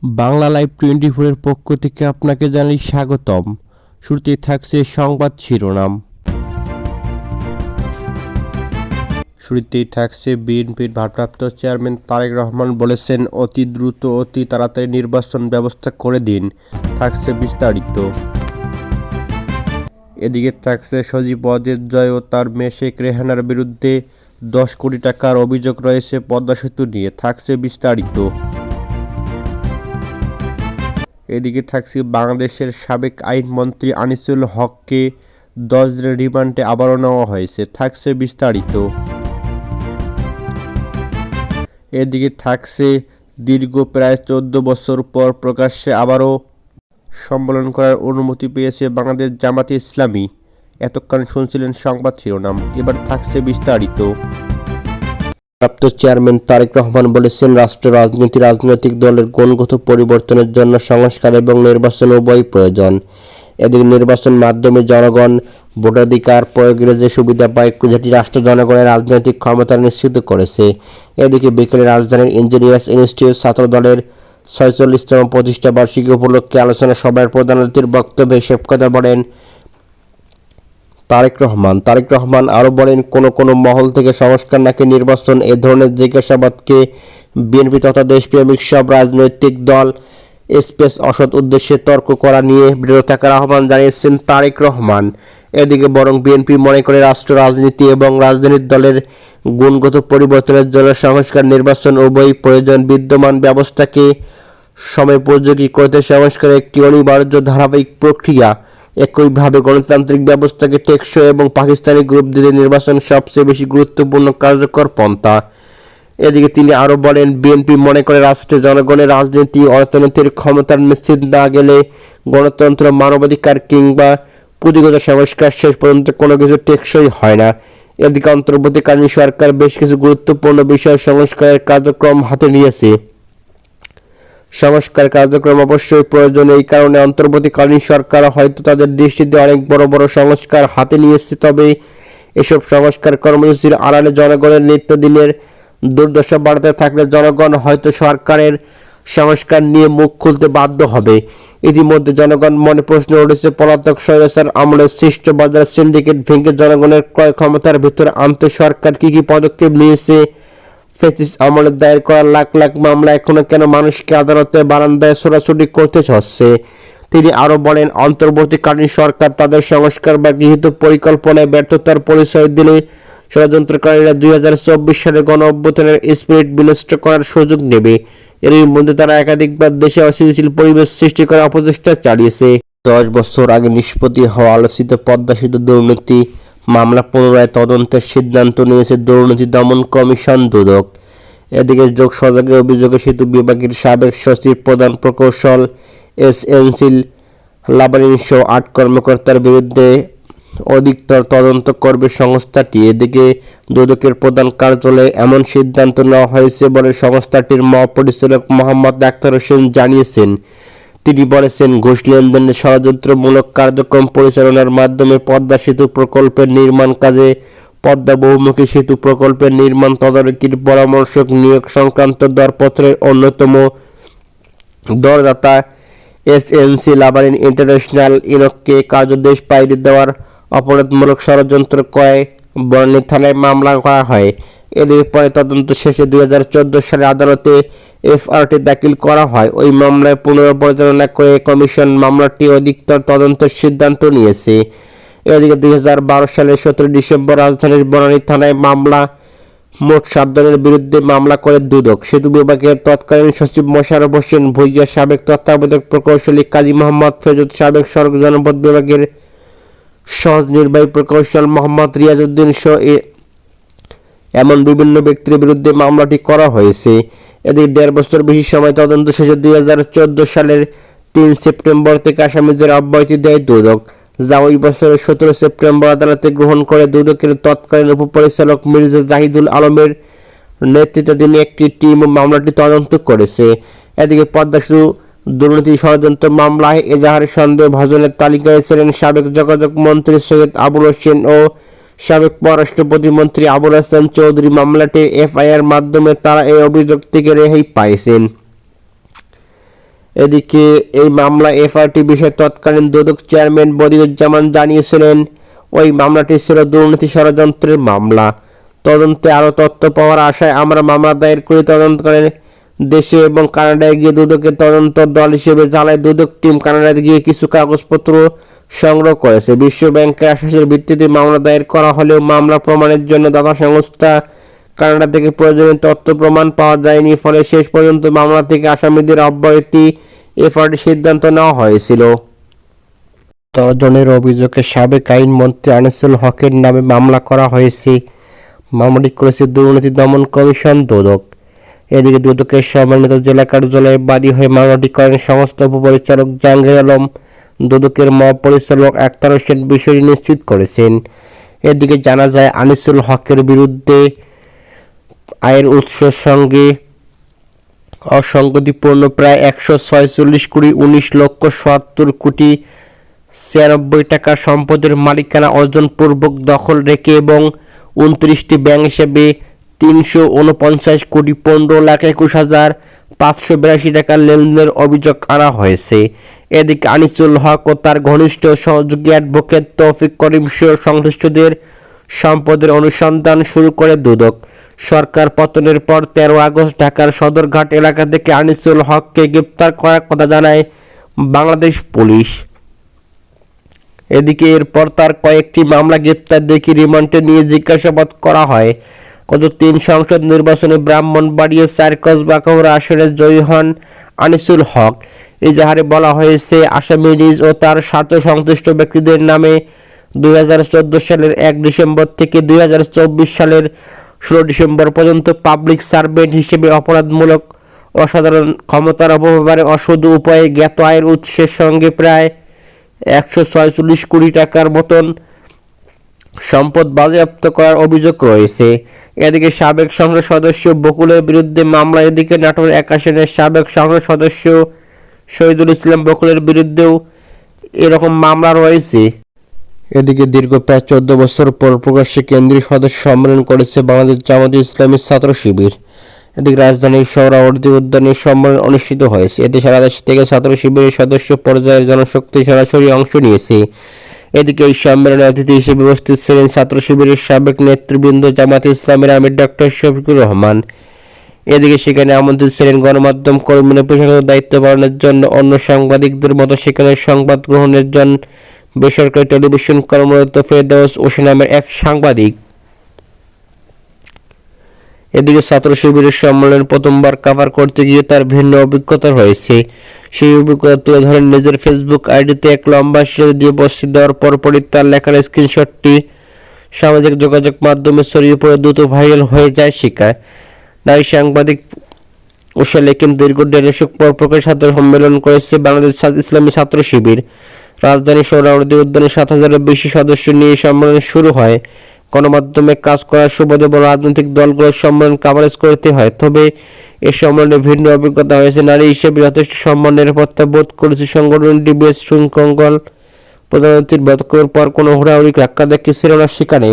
Bangla live 24 এর পক্ষ থেকে আপনাকে জানাই স্বাগতম। শুরুতেই থাকছে সংবাদ শিরোনাম। বিএনপির ভারপ্রাপ্ত চেয়ারম্যান তারেক রহমান বলেছেন, অতি দ্রুত অতি তাড়াতাড়ি নির্বাচন ব্যবস্থা করে দিন। থাকছে বিস্তারিত। এদিকে থাকছে সজীব ওয়াজেদ জয় ও তার মেয়ে শেখ রেহানার বিরুদ্ধে 10 কোটি টাকার অভিযোগ রয়েছে পদ্মা সেতু নিয়ে। থাকছে বিস্তারিত। এদিকে থাকছে বাংলাদেশের সাবেক আইনমন্ত্রী আনিসুল হককে 10 দিনের রিমান্ডে আবারও নেওয়া হয়েছে। থাকছে বিস্তারিত। এদিকে থাকছে দীর্ঘ প্রায় 14 বছর পর প্রকাশ্যে আবারও সম্মেলন করার অনুমতি পেয়েছে বাংলাদেশ জামাতে ইসলামী। এতক্ষণ শুনছিলেন সংবাদ শিরোনাম, এবার থাকছে বিস্তারিত। ভারপ্রাপ্ত চেয়ারম্যান তারেক রহমান বলেছেন, রাষ্ট্র রাজনীতি রাজনৈতিক দলের গুণগত পরিবর্তনের জন্য সংস্কার এবং নির্বাচন উভয়ই প্রয়োজন। এদিকে নির্বাচন মাধ্যমে জনগণ ভোটাধিকার প্রয়োগের যে সুবিধা পায়, যেটি রাষ্ট্র জনগণের রাজনৈতিক ক্ষমতা নিশ্চিত করেছে। এদিকে বিকেলে রাজধানীর ইঞ্জিনিয়ার্স ইনস্টিটিউট ছাত্র দলের 46তম প্রতিষ্ঠা বার্ষিকী উপলক্ষে আলোচনা সভায় প্রধান অতিথির বক্তব্যে এসব কথা বলেন তারেক রহমান আরও বলেন, কোনো মহল থেকে সংস্কার নাকি নির্বাচন, এ ধরনের জিজ্ঞাসাবাদকে বিএনপি তথা দেশপ্রেমিক সব রাজনৈতিক দল স্পেস অসৎ উদ্দেশ্যে তর্ক করা নিয়ে বিরত থাকার আহ্বান জানিয়েছেন তারেক রহমান। এদিকে বরং বিএনপি মনে করে রাষ্ট্র রাজনীতি এবং রাজনৈতিক দলের গুণগত পরিবর্তনের জন্য সংস্কার নির্বাচন উভয়ই প্রয়োজন। বিদ্যমান ব্যবস্থাকে সময়োপযোগী করতে সংস্কার একটি অনিবার্য ধারাবাহিক প্রক্রিয়া। একইভাবে গণতান্ত্রিক ব্যবস্থাকে টেকসই এবং পাকিস্তানি গ্রুপ দিতে নির্বাচন সবচেয়ে বেশি গুরুত্বপূর্ণ কার্যকর পন্থা। এদিকে তিনি আরও বলেন, বিএনপি মনে করে রাষ্ট্রে জনগণের রাজনীতি অর্থনীতির ক্ষমতার নিশ্চিত না গেলে গণতন্ত্র, মানবাধিকার কিংবা পুঁথিগত সংস্কার শেষ পর্যন্ত কোনো কিছু টেকসই হয় না। এদিকে অন্তর্বর্তীকালীন সরকার বেশ কিছু গুরুত্বপূর্ণ বিষয় সংস্কারের কার্যক্রম হাতে নিয়েছে। সংস্কার কার্যক্রম অবশ্যই প্রয়োজন, এই কারণে অন্তর্বর্তীকালীন সরকার হয়তো তাদের দৃষ্টিতে অনেক বড় সংস্কার হাতে নিয়েছে। তবে এসব সংস্কার কর্মসূচির আড়ালে জনগণের নিত্যদিনের দুর্দশা বাড়তে থাকলে জনগণ হয়তো সরকারের সংস্কার নিয়ে মুখ খুলতে বাধ্য হবে। ইতিমধ্যে জনগণ মনে প্রশ্ন উঠেছে, পলাতক স্বৈরাচার আমলের সৃষ্ট বাজার সিন্ডিকেট ভেঙে জনগণের ক্রয় ক্ষমতার ভিতরে আনতে সরকার কি পদক্ষেপ নিয়েছে? ফ্যাসিস্ট আমলে দায়ের করা লাখ লাখ মামলা এখনো কেন মানুষকে আদালতের বারান্দায় ছোটাছুটি করতে হচ্ছে? তিনি আরও বলেন, অন্তর্বর্তীকালীন সরকার তাদের সংস্কার বা গৃহীত পরিকল্পনায় ব্যর্থতার পরিচয় দিলে ষড়যন্ত্রকারীরা 2024 সালে গণ অভ্যুত্থানের স্পিরিট বিনষ্ট করার সুযোগ নেবে। এর মধ্যে তারা একাধিকবার দেশে অস্থিতিশীল পরিবেশ সৃষ্টি করার অপচেষ্টা চালিয়েছে। 10 বছর আগে নিষ্পত্তি হওয়া আলোচিত পদ্মা সেতু দুর্নীতি মামলা পুনরায় তদন্তের সিদ্ধান্ত নিয়েছে দুর্নীতি দমন কমিশন দুদক। এদিকে যোগসাজশের অভিযোগে সেতু বিভাগের সাবেক সচিব, প্রধান প্রকৌশল এসএনসি লাবানিন সহ 8 কর্মকর্তার বিরুদ্ধে অধিকতর তদন্ত করবে সংস্থাটি। এদিকে দুদকের প্রধান কার্যালয়ে এমন সিদ্ধান্ত নেওয়া হয়েছে বলে সংস্থাটির মহাপরিচালক মোহাম্মদ আখতার হোসেন জানিয়েছেন। তিনি বলেছেন, ঘুষ লেনদেনের ষড়যন্ত্রমূলক কার্যক্রম পরিচালনার মাধ্যমে পদ্মা সেতু প্রকল্পের নির্মাণ কাজে পদ্মা বহুমুখী সেতু প্রকল্পের নির্মাণ তদারকির পরামর্শক নিয়োগ সংক্রান্ত দরপত্রের অন্যতম দরদাতা এসএনসি লাবানিন ইন্টারন্যাশনাল ইনককে কার্যদেশ পাইয়ে দেওয়ার অপরাধমূলক ষড়যন্ত্র করায় বনানী থানায় মামলা করা হয়। এদের পরে তদন্ত শেষে 2014 সালে আদালতে এফআরটি দাখিল করা হয়। ওই মামলায় পুনর্পরিচালনা করে কমিশন মামলাটি অধিকতর তদন্তের সিদ্ধান্ত নিয়েছে। এদিকে 2012 সালের 17 ডিসেম্বর রাজধানীর বনানী থানায় মামলা মোট 7 জনের বিরুদ্ধে মামলা করে দুদক। সেতু বিভাগের তৎকালীন সচিব মোশাররফ হোসেন ভূঁইয়া, সাবেক তত্ত্বাবধায়ক প্রকৌশলী কাজী মোহাম্মদ ফেরদৌস, সাবেক সড়ক জনপথ বিভাগের সহজ নির্বাহী প্রকৌশল মোহাম্মদ রিয়াজউদ্দিন সহ এমন বিভিন্ন ব্যক্তির বিরুদ্ধে মামলাটি করা হয়েছে। এদিকে 1.5 বছর বেশি সময় তদন্ত শেষে 2014 সালের 3 সেপ্টেম্বর থেকে আসামিদের অব্যাহতি দেয় দুদক, যা ওই বছরের 17 সেপ্টেম্বর আদালতে গ্রহণ করে। দুদকের তৎকালীন উপপরিচালক মির্জা জাহিদুল আলমের নেতৃত্বাধীন একটি টিম মামলাটি তদন্ত করেছে। এদিকে পদ্মা সেতু দুর্নীতি ষড়যন্ত্র মামলায় এজাহারের সন্দেহভাজনের তালিকায় ছিলেন সাবেক যোগাযোগ মন্ত্রী সৈয়দ আবুল হোসেন ও সাবেক পররাষ্ট্র প্রতিমন্ত্রী আবুল হাসান চৌধুরী। মামলাটির এফআইআর মাধ্যমে তারা এই অভিযোগ থেকে রেহাই পাইছেন। এদিকে এই মামলা এফআইআরটি বিষয়ে তৎকালীন দুদক চেয়ারম্যান বদিউজ্জামান জানিয়েছিলেন, ওই মামলাটি ছিল দুর্নীতি ষড়যন্ত্রের মামলা। তদন্তে আরও তথ্য পাওয়ার আশায় আমরা মামলা দায়ের করি। তদন্তকারী দেশে এবং কানাডায় গিয়ে দুদকের তদন্ত দল হিসেবে জ্বালায় দুদক টিম কানাডায় গিয়ে কিছু কাগজপত্র সংগ্রহ করেছে। বিশ্ব ব্যাংকের আশ্বাসের ভিত্তিতে মামলা দায়ের করা হলেও মামলা প্রমাণের জন্য দাতা সংস্থা কানাডা থেকে প্রয়োজনীয় তথ্য প্রমাণ পাওয়া যায়নি। ফলে শেষ পর্যন্ত মামলা থেকে আসামিদের অব্যাহতি এফআইআর সিদ্ধান্ত নেওয়া হয়েছিল। 10 জনের অভিযোগে সাবেক আইনমন্ত্রী আনিসুল হকের নামে মামলা করা হয়েছে। মামলাটি করেছে দুর্নীতি দমন কমিশন দুদক। এদিকে দুদকের সম্মানিত জেলা কার্যালয়ে বাদী হয়ে মামলাটি করেন সংস্থা উপপরিচালক জাহাঙ্গীর আলম। দুদকের মহাপরিচালক আখতার হোসেন বিষয়টি নিশ্চিত করেছেন। এদিকে জানা যায়, আনিসুল হকের বিরুদ্ধে আয়ের উৎসের সঙ্গে অসঙ্গতিপূর্ণ প্রায় 146 কোটি 19 লক্ষ 77 কোটি 96 টাকা সম্পদের মালিকানা অর্জনপূর্বক দখল রেখে এবং 29টি ব্যাংক হিসেবে 349 কোটি 15 লাখ 21 হাজার 582 টাকা লেনদেনের অভিযোগ আনা হয়েছে। এদিকে আনিসুল হক ও তার ঘনিষ্ঠ সহযোগী অ্যাডভোকেট তৌফিক করিম সহ সংশ্লিষ্টদের সম্পদের অনুসন্ধান শুরু করে দুদক। সরকার পতনের পর 13 আগস্ট ঢাকার সদরঘাট এলাকা থেকে আনিসুল হককে গ্রেপ্তার করার কথা জানায় বাংলাদেশ পুলিশ। এদিকে এরপর তার কয়েকটি মামলা গ্রেপ্তার দেখে রিমান্ডে নিয়ে জিজ্ঞাসাবাদ করা হয়। গত 3 সংসদ নির্বাচনে ব্রাহ্মণবাড়িয়া 4 কসবা আখাউড়া আসনে জয়ী হন আনিসুল হক। এজাহারে বলা হয়েছে, আসামি নিজ ও তার স্বার্থ সংশ্লিষ্ট ব্যক্তিদের নামে 2014 সালের 1 ডিসেম্বর থেকে 2024 সালের 16 ডিসেম্বর পর্যন্ত পাবলিক সার্ভেন্ট হিসেবে অপরাধমূলক অসাধারণ ক্ষমতার অপব্যবহারে অসৎ উপায়ে জ্ঞাত আয়ের উৎসের সঙ্গে প্রায় 146 কোটি টাকার মতন সম্পদ বাজেয়াপ্ত করার অভিযোগ রয়েছে। এদিকে সাবেক সংসদ সদস্য বকুলের বিরুদ্ধে মামলা। এদিকে নাটোর 1 আসনের সাবেক সংসদ সদস্য শহীদুল ইসলাম বকুলের বিরুদ্ধেও এরকম মামলা রয়েছে। এদিকে দীর্ঘ প্রায় 14 বছর পর প্রকাশ্যে কেন্দ্রীয় সদস্য সম্মেলন করেছে বাংলাদেশ জামায়াতে ইসলামী ছাত্র শিবির। এদিকে রাজধানীর সোহরাওয়ার্দী উদ্যানে সম্মেলন অনুষ্ঠিত হয়েছে। এতে সারা দেশ থেকে ছাত্র শিবিরের সদস্য পর্যায়ের জনশক্তি সরাসরি অংশ নিয়েছে। এদিকে এই সম্মেলনে অতিথি হিসেবে উপস্থিত ছিলেন ছাত্র শিবিরের সাবেক নেতৃবৃন্দ জামায়াতে ইসলামীর আমির ডক্টর শফিকুর রহমান। এদিকে সেখানে আমন্ত্রিত ছিলেন গণমাধ্যম কর্মীরা পেশাগত দায়িত্ব পালনের জন্য অন্য সাংবাদিকদের মতো সেখানে সংবাদ গ্রহণের জন্য বেসরকারি টেলিভিশন কর্মরত ফেরদৌস ওসি নামের এক সাংবাদিক। এদিকে ছাত্র শিবিরের সম্মেলন প্রথমবার কভার করতে গিয়ে তার ভিন্ন অভিজ্ঞতা রয়েছে। সেই অভিজ্ঞতা তুলে ধরেন নিজের ফেসবুক আইডিতে এক লম্বা শেয়ার দিয়ে পোস্ট দেওয়ার পরপরই তার লেখার স্ক্রিনশটটি সামাজিক যোগাযোগ মাধ্যমে ছড়িয়ে পড়ে দ্রুত ভাইরাল হয়ে যায়। শিকার নারী সাংবাদিক উষা লেখেন, দীর্ঘ 1.5 পর প্রকাশ ছাত্র সম্মেলন করেছে বাংলাদেশ ইসলামী ছাত্র শিবির। রাজধানীর সোহরাওয়ার্দী উদ্যানে 7,000-এর বেশি সদস্য নিয়ে সম্মেলন শুরু হয়। গণমাধ্যমে কাজ করার সুবাদে বড় রাজনৈতিক দলগুলোর সম্মেলন কাভারেজ করতে হয়। তবে এ সম্মেলনে ভিন্ন অভিজ্ঞতা হয়েছে। নারী হিসেবে যথেষ্ট সম্মান নিরাপত্তা বোধ করেছে। সংগঠনটি বেশ সুশৃঙ্খল, প্রধানমন্ত্রীর বক্তব্যের পর কোনো হুড়াহুড়ি ধাক্কা ধাক্কি ছিল না সেখানে।